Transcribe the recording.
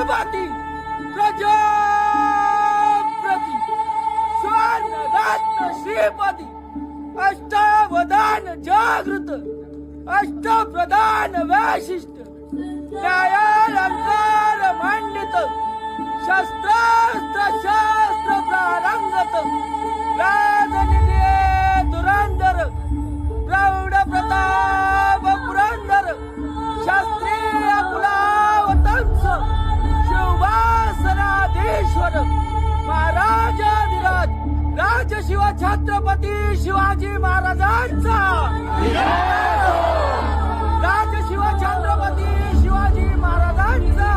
छत्रपती प्रजापती स्वर्ण श्रीपती अष्टावधान जागृत अष्टप्रधान वैशिष्ट न्यायालंकार मांडित शस्त्रास्त्र शास्त्र प्रारंगत राजनिधी धुरंधर प्रौढ प्रताप पुरंदर शास्त्रीय कुलावतंस शिववासनाधीश्वर महाराजाधिराज राजशिव छत्रपती शिवाजी महाराजांचा राजशिव छत्रपती शिवाजी महाराजांचा